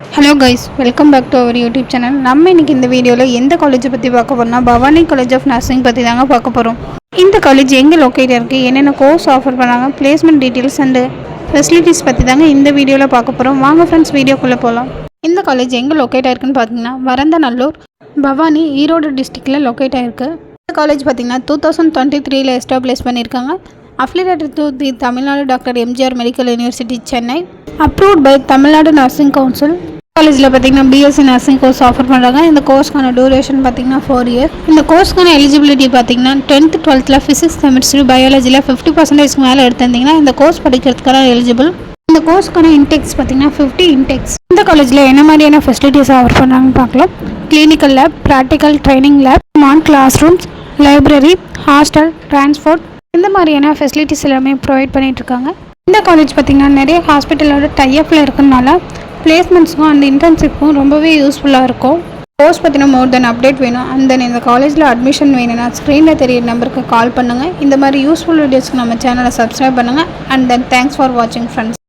Hello guys, welcome back to our YouTube channel. நம்ம இன்னைக்கு இந்த வீடியோவில் எந்த காலேஜை பற்றி பார்க்க போகிறோம்னா பவானி காலேஜ் ஆஃப் நர்சிங் பற்றி தாங்க பார்க்க போகிறோம். இந்த காலேஜ் எங்கே லொக்கேட் இருக்குது, என்னென்ன கோர்ஸ் ஆஃபர் பண்ணாங்க, பிளேஸ்மெண்ட் டீட்டெயில்ஸ் அண்டு ஃபெசிலிட்டிஸ் பற்றி தாங்க இந்த வீடியோவில் பார்க்க போகிறோம். வாங்க ஃப்ரெண்ட்ஸ், வீடியோக்குள்ளே போகலாம். இந்த காலேஜ் எங்கே லொக்கேட் ஆயிருக்குன்னு பார்த்தீங்கன்னா வரந்தநல்லூர், பவானி, ஈரோடு டிஸ்ட்ரிக்டில் லொக்கேட் ஆயிருக்கு. இந்த காலேஜ் பார்த்தீங்கன்னா 2023 எஸ்டாப்ளிஷ் பண்ணியிருக்காங்க. Affiliated to the Tamil Nadu doctor MGR medical university Chennai, approved by Tamil Nadu nursing council. காலேஜில் பார்த்தீங்கன்னா பிஎஸ்சி நர்சிங் கோர்ஸ் ஆஃபர் பண்ணுறாங்க. இந்த கோர்ஸ்க்கான டூரேஷன் பார்த்தீங்கன்னா 4 இயர். இந்த கோர்ஸ்க்கான எலிஜிபிலிட்டி பார்த்தீங்கன்னா 10th 12th ஃபிசிக்ஸ், கெமிஸ்ட்ரி, பயாலஜியில் 50% மேலே எடுத்திருந்தீங்கன்னா இந்த கோர்ஸ் படிக்கிறதுக்கான எலிஜிபிள். இந்த கோர்ஸ்க்கான இன்டெக்ஸ் பார்த்தீங்கன்னா 50 இன்டெக்ஸ். இந்த காலேஜில் என்ன மாதிரியான ஃபெசிலிட்டிஸ் ஆஃபர் பண்ணுறாங்கன்னு பார்க்கலாம். Clinical lab, practical training lab, smart class rooms, library, hostel, transport, இந்த மாதிரியான ஃபெசிலிட்டிஸ் எல்லாமே ப்ரொவைட் பண்ணிகிட்ருக்காங்க. இந்த காலேஜ் பார்த்திங்கன்னா நிறைய ஹாஸ்பிட்டலோட டைப்பில் இருக்கிறதுனால பிளேஸ்மெண்ட்ஸுக்கும் அந்த இன்டர்ன்ஷிப்புக்கும் ரொம்பவே யூஸ்ஃபுல்லாக இருக்கும். கோர்ஸ் பற்றின மோர் தென் அப்டேட் வேணும் அண்ட் தென் இந்த காலேஜில் அட்மிஷன் வேணும்னா ஸ்க்ரீனில் தெரியிற நம்பருக்கு கால் பண்ணுங்கள். இந்த மாதிரி யூஸ்ஃபுல் வீடியோஸ்க்கு நம்ம சேனலை சப்ஸ்கிரைப் பண்ணுங்கள். அண்ட் தென் தேங்க்ஸ் ஃபார் வாட்சிங் ஃப்ரெண்ட்ஸ்.